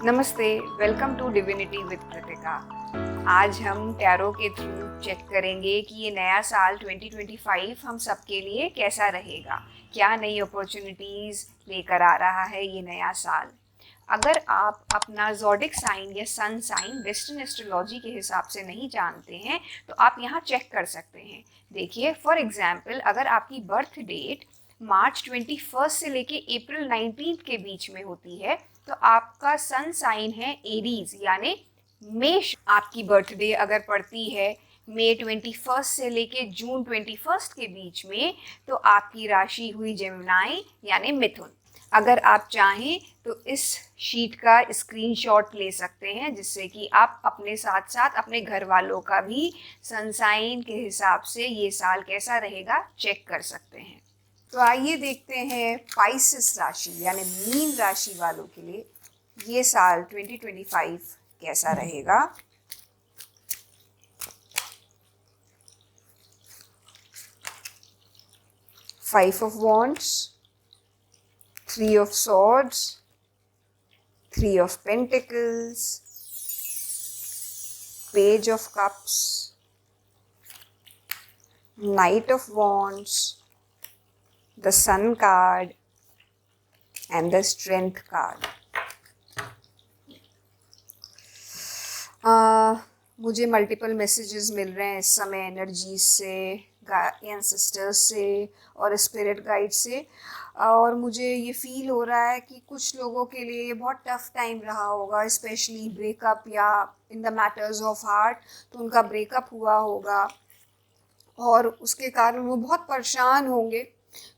नमस्ते, welcome to divinity with Kritika. आज हम टैरो के थ्रू चेक करेंगे कि ये नया साल 2025 हम सबके लिए कैसा रहेगा, क्या नई अपॉर्चुनिटीज़ लेकर आ रहा है ये नया साल। अगर आप अपना ज़ोडिक साइन या सन साइन वेस्टर्न एस्ट्रोलॉजी के हिसाब से नहीं जानते हैं तो आप यहाँ चेक कर सकते हैं। देखिए, फॉर एग्जाम्पल अगर आपकी बर्थ डेट मार्च 21 से लेके अप्रैल 19 के बीच में होती है तो आपका सन साइन है एरीज यानी मेष। आपकी बर्थडे अगर पड़ती है मई 21 से लेके जून 21 के बीच में तो आपकी राशि हुई जेमिनाई यानी मिथुन। अगर आप चाहें तो इस शीट का स्क्रीनशॉट ले सकते हैं जिससे कि आप अपने साथ साथ अपने घर वालों का भी सन साइन के हिसाब से ये साल कैसा रहेगा चेक कर सकते हैं। तो आइए देखते हैं पाइसेस राशि यानी मीन राशि वालों के लिए ये साल 2025 कैसा रहेगा। Five of wands, three of swords, three of pentacles, page of cups, night of wands, the sun card and the strength card. मुझे मल्टीपल मैसेजेस मिल रहे हैं इस समय एनर्जी से, एंसेस्टर्स से और स्पिरिट गाइड से, और मुझे ये फील हो रहा है कि कुछ लोगों के लिए ये बहुत टफ टाइम रहा होगा, स्पेशली ब्रेकअप या इन द मैटर्स ऑफ हार्ट। तो उनका ब्रेकअप हुआ होगा और उसके कारण वो बहुत परेशान होंगे।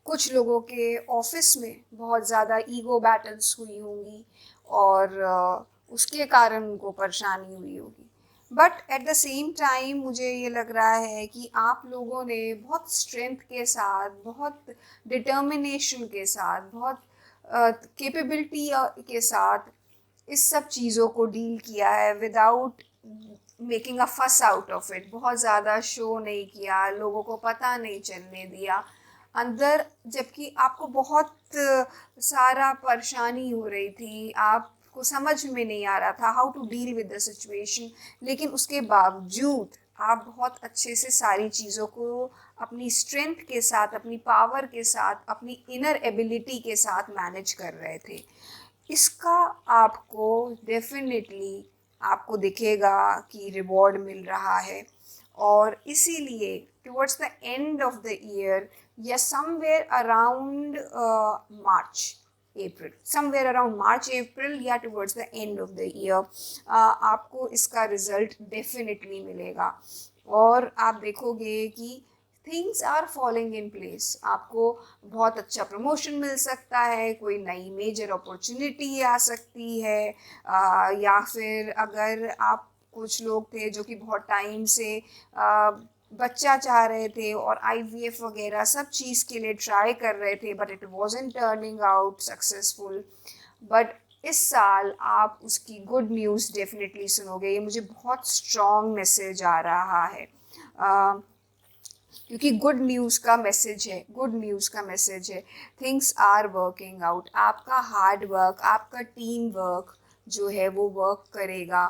कुछ लोगों के ऑफिस में बहुत ज़्यादा ईगो बैटल्स हुई होंगी और उसके कारण उनको परेशानी हुई होगी। But at the same time मुझे ये लग रहा है कि आप लोगों ने बहुत स्ट्रेंथ के साथ, बहुत डिटर्मिनेशन के साथ, बहुत कैपेबिलिटी के साथ इस सब चीज़ों को डील किया है विदाउट मेकिंग अ फस आउट ऑफ इट। बहुत ज़्यादा शो नहीं किया, लोगों को पता नहीं चलने दिया अंदर, जबकि आपको बहुत सारा परेशानी हो रही थी, आपको समझ में नहीं आ रहा था how to deal with the situation. लेकिन उसके बावजूद आप बहुत अच्छे से सारी चीज़ों को अपनी स्ट्रेंथ के साथ, अपनी पावर के साथ, अपनी इनर एबिलिटी के साथ मैनेज कर रहे थे। इसका आपको डेफिनेटली आपको दिखेगा कि रिवॉर्ड मिल रहा है। और इसीलिए towards the end of the year या समवेयर अराउंड मार्च अप्रैल या towards the end of the year आपको इसका रिजल्ट डेफिनेटली मिलेगा और आप देखोगे कि things are falling in place. आपको बहुत अच्छा प्रमोशन मिल सकता है, कोई नई मेजर अपॉर्चुनिटी आ सकती है, या फिर अगर आप कुछ लोग थे जो कि बहुत टाइम से बच्चा चाह रहे थे और IVF वगैरह सब चीज़ के लिए ट्राई कर रहे थे but it wasn't turning out successful. But इस साल आप उसकी गुड न्यूज़ डेफिनेटली सुनोगे। ये मुझे बहुत स्ट्रॉन्ग मैसेज आ रहा है क्योंकि गुड न्यूज़ का मैसेज है। Things are working out. आपका हार्ड वर्क, आपका टीम वर्क जो है वो वर्क करेगा।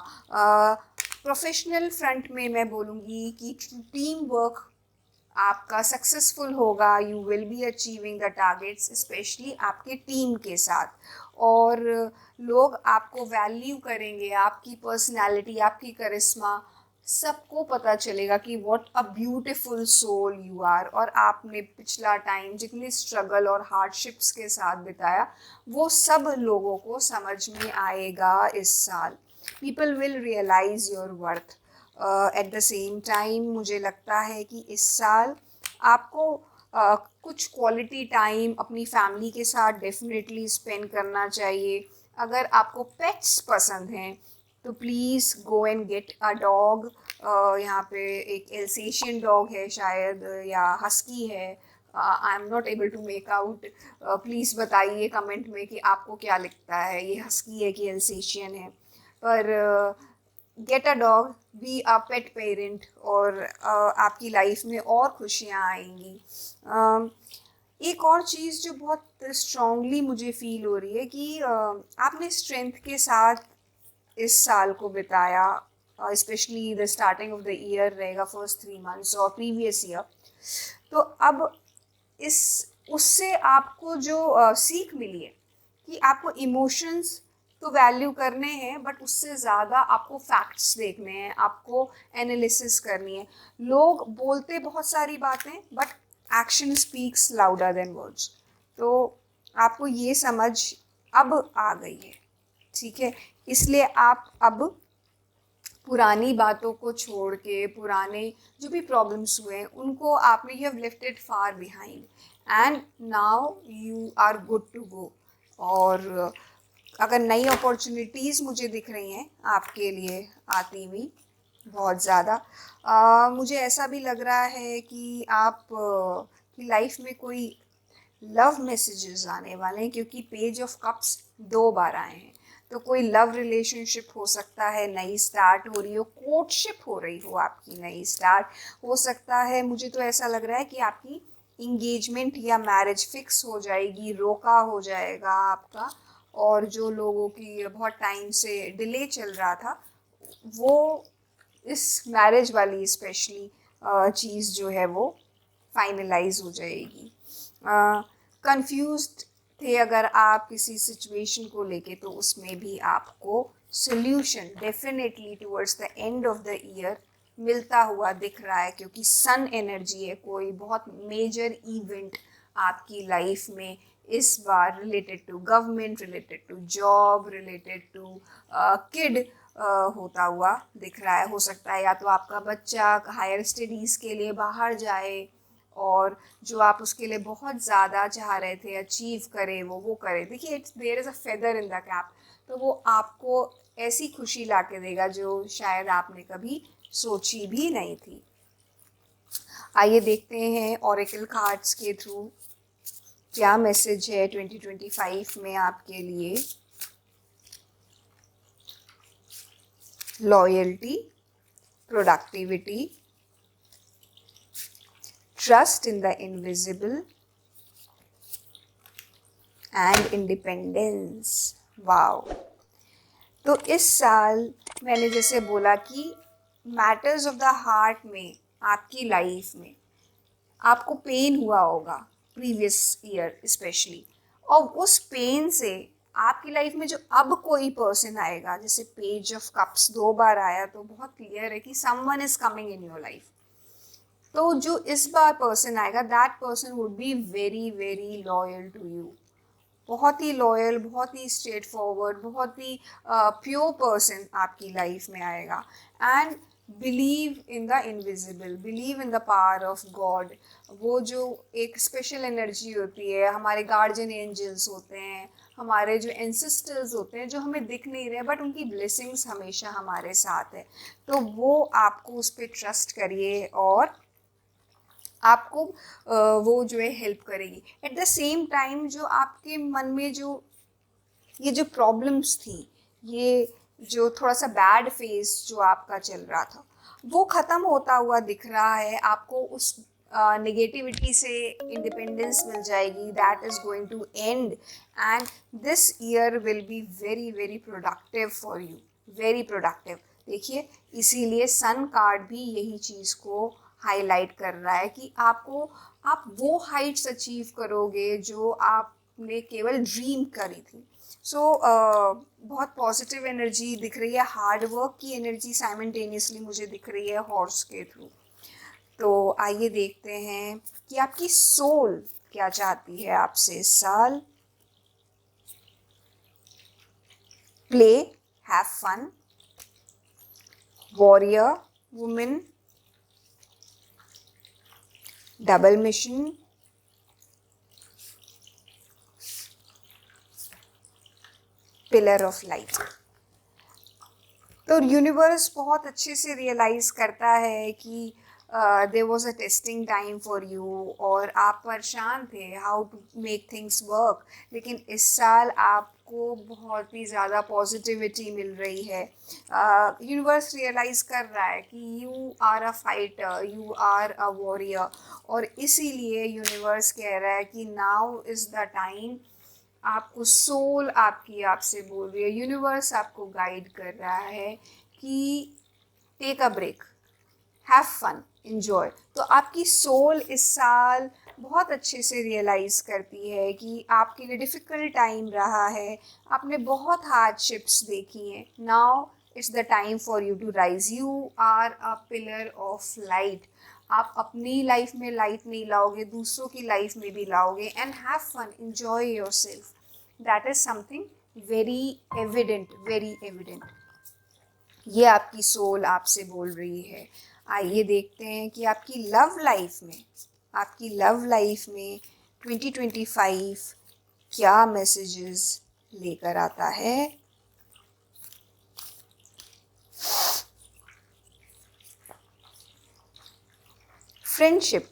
प्रोफेशनल फ्रंट में मैं बोलूँगी कि टीम वर्क आपका सक्सेसफुल होगा। You will be achieving the targets, specially आपके टीम के साथ, और लोग आपको वैल्यू करेंगे। आपकी पर्सनैलिटी, आपकी करिश्मा सबको पता चलेगा कि what a beautiful soul you are. और आपने पिछला टाइम जितनी स्ट्रगल और हार्डशिप्स के साथ बिताया वो सब लोगों को समझ में आएगा इस साल। People will realise your worth. At the same time मुझे लगता है कि इस साल आपको कुछ क्वालिटी टाइम अपनी फैमिली के साथ डेफिनेटली स्पेंड करना चाहिए। अगर आपको पेट्स पसंद हैं तो please go and get a dog. यहाँ पे एक एल्सेशियन डॉग है शायद, या हस्की है, I am not able to make out. Please बताइए कमेंट में कि आपको क्या लगता है, ये हस्की है कि एल्सेशियन है। पर get a dog, be a pet parent, और आपकी लाइफ में और खुशियाँ आएंगी। एक और चीज़ जो बहुत स्ट्रांगली मुझे फील हो रही है कि आपने स्ट्रेंथ के साथ इस साल को बिताया, specially the starting of the year रहेगा, फर्स्ट 3 मंथ्स और प्रीवियस ईयर, तो अब इस उससे आपको जो सीख मिली है कि आपको इमोशंस तो वैल्यू करने हैं, बट उससे ज़्यादा आपको फैक्ट्स देखने हैं, आपको एनालिसिस करनी है। लोग बोलते बहुत सारी बातें, but action speaks louder than words. तो आपको ये समझ अब आ गई है, ठीक है? इसलिए आप अब पुरानी बातों को छोड़ के, पुराने जो भी प्रॉब्लम्स हुए हैं उनको आपने, you have left it far behind and now you are good to go. और अगर नई अपॉर्चुनिटीज़ मुझे दिख रही हैं आपके लिए आती हुई बहुत ज़्यादा, मुझे ऐसा भी लग रहा है कि आप की लाइफ में कोई लव मैसेजेस आने वाले हैं, क्योंकि पेज ऑफ कप्स 2 बार आए हैं। तो कोई लव रिलेशनशिप हो सकता है, नई स्टार्ट हो रही हो, कोर्टशिप हो रही हो आपकी, नई स्टार्ट हो सकता है। मुझे तो ऐसा लग रहा है कि आपकी इंगेजमेंट या मैरिज फिक्स हो जाएगी, रोका हो जाएगा आपका, और जो लोगों की बहुत टाइम से डिले चल रहा था वो इस मैरिज वाली स्पेशली चीज़ जो है वो फाइनलाइज हो जाएगी। कंफ्यूज्ड थे अगर आप किसी सिचुएशन को लेके, तो उसमें भी आपको solution definitely towards the end of the year मिलता हुआ दिख रहा है, क्योंकि सन एनर्जी है। कोई बहुत मेजर इवेंट आपकी लाइफ में इस बार related to government, related to job, related to kid होता हुआ दिख रहा है। हो सकता है या तो आपका बच्चा हायर स्टडीज़ के लिए बाहर जाए, और जो आप उसके लिए बहुत ज़्यादा चाह रहे थे अचीव करे, वो करे। देखिए, it's there is a feather in the cap, तो वो आपको ऐसी खुशी ला के देगा जो शायद आपने कभी सोची भी नहीं थी। आइए देखते हैं ऑरेकल कार्ड्स के थ्रू क्या मैसेज है 2025 में आपके लिए। Loyalty, productivity, trust in the invisible and independence. Wow! तो इस साल मैंने जैसे बोला कि मैटर्स ऑफ द हार्ट में आपकी लाइफ में आपको पेन हुआ होगा प्रीवियस ईयर स्पेशली, और उस पेन से आपकी लाइफ में जो अब कोई पर्सन आएगा, जैसे पेज ऑफ कप्स 2 बार आया तो बहुत क्लियर है कि someone is coming in your life. तो जो इस बार पर्सन आएगा, that person would be very very loyal to you. बहुत ही लॉयल, बहुत ही स्ट्रेट फॉरवर्ड, बहुत ही प्योर पर्सन आपकी लाइफ में आएगा। And believe in the invisible, believe in the power of God. वो जो एक स्पेशल एनर्जी होती है, हमारे गार्जियन एंजल्स होते हैं, हमारे जो एंसेस्टर्स होते हैं, जो हमें दिख नहीं रहे बट उनकी ब्लेसिंग्स हमेशा हमारे साथ है। तो वो आपको उस पर ट्रस्ट करिए और आपको वो जो है हेल्प करेगी। एट द सेम टाइम जो आपके मन में जो ये जो प्रॉब्लम्स थी, ये जो थोड़ा सा बैड फेस जो आपका चल रहा था, वो ख़त्म होता हुआ दिख रहा है। आपको उस नेगेटिविटी से इंडिपेंडेंस मिल जाएगी, that is going to end, and this year will be very very productive for you, very productive. देखिए, इसीलिए सन कार्ड भी यही चीज़ को हाईलाइट कर रहा है कि आप वो हाइट्स अचीव करोगे जो आपने केवल ड्रीम करी थी। सो बहुत पॉजिटिव एनर्जी दिख रही है, हार्ड वर्क की एनर्जी साइमल्टेनियसली मुझे दिख रही है हॉर्स के थ्रू। तो आइए देखते हैं कि आपकी सोल क्या चाहती है आपसे इस साल। Play, have fun, warrior women, double mission, pillar of light. तो यूनिवर्स बहुत अच्छे से रियलाइज़ करता है कि there was a testing time for you, और आप परेशान थे how to make things work. लेकिन इस साल आपको बहुत ही ज़्यादा पॉजिटिविटी मिल रही है। यूनिवर्स रियलाइज़ कर रहा है कि you are a fighter, you are a warrior, और इसीलिए यूनिवर्स कह रहा है कि नाउ इज़ द टाइम आपको सोल आपकी आपसे बोल रही है, यूनिवर्स आपको गाइड कर रहा है कि take a break, have fun, enjoy. तो आपकी सोल इस साल बहुत अच्छे से रियलाइज़ करती है कि आपके लिए डिफ़िकल्ट टाइम रहा है, आपने बहुत हार्डशिप्स देखी हैं। Now it's the time for you to rise. You are a pillar of light. आप अपनी लाइफ में लाइट नहीं लाओगे, दूसरों की लाइफ में भी लाओगे। And have fun, enjoy yourself. That is something very evident, very evident. ये आपकी सोल आपसे बोल रही है। आइए देखते हैं कि आपकी लव लाइफ में 2025 क्या मैसेजेस लेकर आता है। Friendship,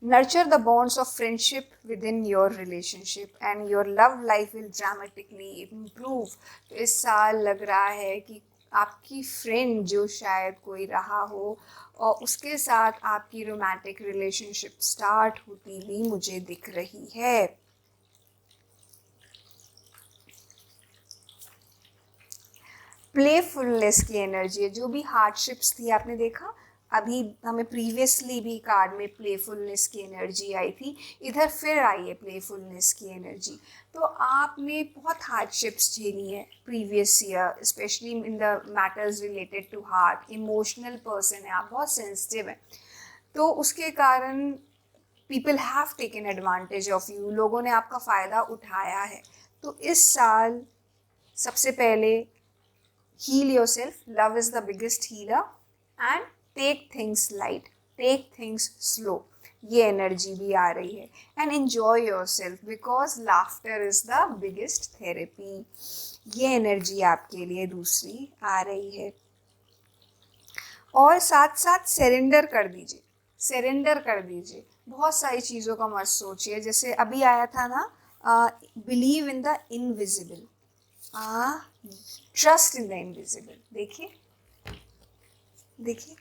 nurture the bonds of friendship within your relationship and your love life will dramatically improve। तो इस साल लग रहा है कि आपकी फ्रेंड जो शायद कोई रहा हो और उसके साथ आपकी रोमांटिक रिलेशनशिप स्टार्ट होती हुई मुझे दिख रही है। प्लेफुलनेस की एनर्जी है। जो भी हार्डशिप्स थी, आपने देखा अभी हमें प्रीवियसली भी कार्ड में प्लेफुलनेस की एनर्जी आई थी, इधर फिर आई है प्लेफुलनेस की एनर्जी। तो आपने बहुत हार्डशिप्स झेली है previous year, specially in the matters related to heart. Emotional person है आप, बहुत सेंसिटिव है, तो उसके कारण people have taken advantage of you. लोगों ने आपका फ़ायदा उठाया है। तो इस साल सबसे पहले heal yourself, love is the biggest healer, and take things light, take things slow। ये एनर्जी भी आ रही है। And enjoy yourself because laughter is the biggest therapy। ये एनर्जी आपके लिए दूसरी आ रही है। और साथ साथ सरेंडर कर दीजिए, सरेंडर कर दीजिए। बहुत सारी चीज़ों का मत सोचिए। जैसे अभी आया था ना, believe in the invisible, trust in the invisible. देखिए देखिए,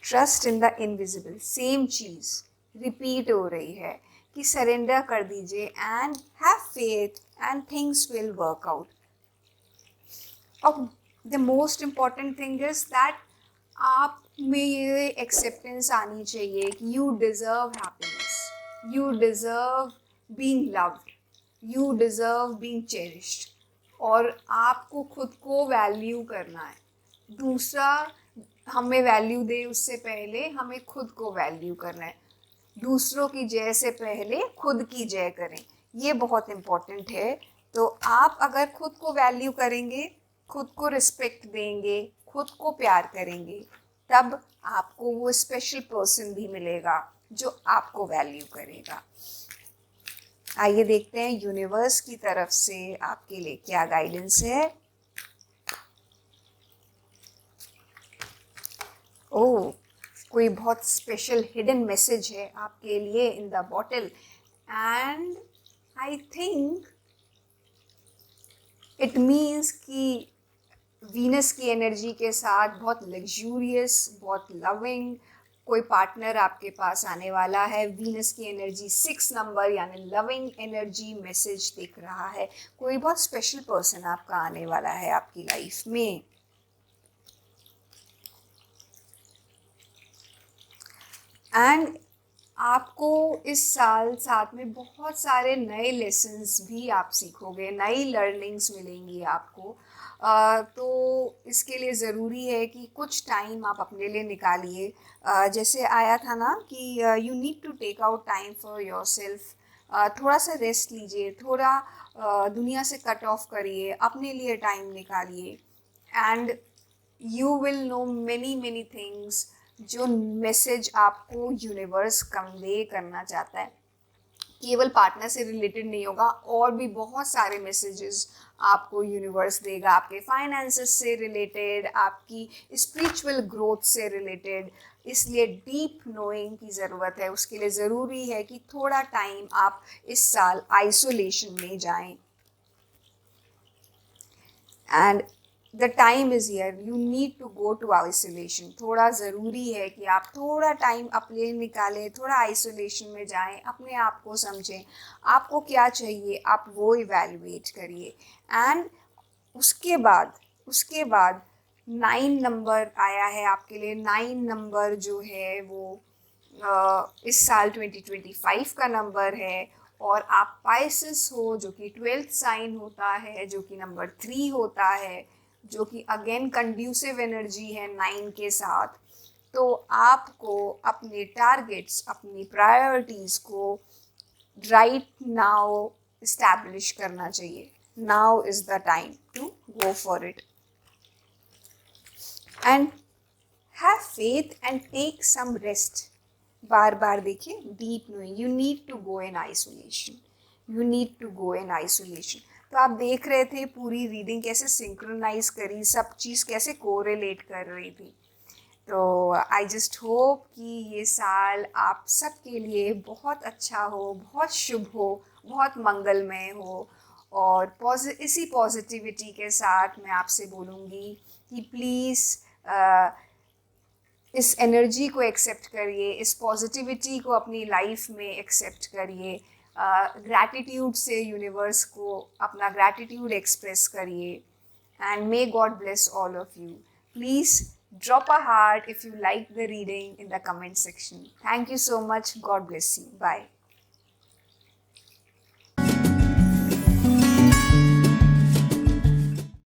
trust in the invisible, same चीज़ रिपीट हो रही है कि सरेंडर कर दीजिए and have faith and things will work out. और the most important thing is that आप में ये एक्सेप्टेंस आनी चाहिए कि you deserve happiness, you deserve being loved, you deserve being cherished. और आपको खुद को वैल्यू करना है। दूसरा हमें वैल्यू दे उससे पहले हमें खुद को वैल्यू करना है। दूसरों की जय से पहले खुद की जय करें, ये बहुत इम्पोर्टेंट है। तो आप अगर खुद को वैल्यू करेंगे, खुद को रिस्पेक्ट देंगे, खुद को प्यार करेंगे, तब आपको वो स्पेशल पर्सन भी मिलेगा जो आपको वैल्यू करेगा। आइए देखते हैं यूनिवर्स की तरफ से आपके लिए क्या गाइडेंस है। ओह, कोई बहुत स्पेशल हिडन मैसेज है आपके लिए in the bottle. And I think it means कि वीनस की एनर्जी के साथ बहुत लग्जूरियस, बहुत लविंग कोई पार्टनर आपके पास आने वाला है। वीनस की एनर्जी 6 नंबर यानी लविंग एनर्जी मैसेज दिख रहा है। कोई बहुत स्पेशल पर्सन आपका आने वाला है आपकी लाइफ में। एंड आपको इस साल साथ में बहुत सारे नए लेसन्स भी आप सीखोगे, नई लर्निंग्स मिलेंगी आपको। तो इसके लिए ज़रूरी है कि कुछ टाइम आप अपने लिए निकालिए। जैसे आया था ना कि you need to take out time for yourself. थोड़ा सा रेस्ट लीजिए, थोड़ा दुनिया से कट ऑफ करिए, अपने लिए टाइम निकालिए। And you will know many many things जो मैसेज आपको यूनिवर्स कन्वे करना चाहता है। केवल पार्टनर से रिलेटेड नहीं होगा, और भी बहुत सारे मैसेजेस आपको यूनिवर्स देगा, आपके फाइनेंसेस से रिलेटेड, आपकी स्पिरिचुअल ग्रोथ से रिलेटेड। इसलिए डीप नोइंग की ज़रूरत है। उसके लिए ज़रूरी है कि थोड़ा टाइम आप इस साल आइसोलेशन में जाएं। And the time is here, you need to go to isolation. थोड़ा ज़रूरी है कि आप थोड़ा टाइम अपने लिए निकालें, थोड़ा आइसोलेशन में जाएं, अपने आप को समझें, आपको क्या चाहिए आप वो इवैल्यूएट करिए। एंड उसके बाद 9 नंबर आया है आपके लिए। 9 नंबर जो है वो इस साल 2025 का नंबर है, और आप पाइसेस हो जो कि 12th साइन होता है, जो कि नंबर 3 होता है, जो कि अगेन कंड्यूसिव एनर्जी है 9 के साथ। तो आपको अपने टारगेट्स, अपनी प्रायोरिटीज़ को राइट नाउ इस्टेब्लिश करना चाहिए। Now is the time to go for it and have faith and take some rest. बार बार देखिए, deep knowing, you need to go in isolation, you need to go in isolation. तो आप देख रहे थे पूरी रीडिंग कैसे सिंक्रोनाइज करी, सब चीज़ कैसे कोरिलेट कर रही थी। तो आई जस्ट होप कि ये साल आप सबके लिए बहुत अच्छा हो, बहुत शुभ हो, बहुत मंगलमय हो। और इसी पॉजिटिविटी के साथ मैं आपसे बोलूँगी कि प्लीज़ इस एनर्जी को एक्सेप्ट करिए, इस पॉजिटिविटी को अपनी लाइफ में एक्सेप्ट करिए। ग्रैटिट्यूड से यूनिवर्स को अपना ग्रैटिट्यूड एक्सप्रेस करिए। And may God bless all of you. Please drop a heart if you like the reading in the comment section. Thank you so much. God bless you. Bye.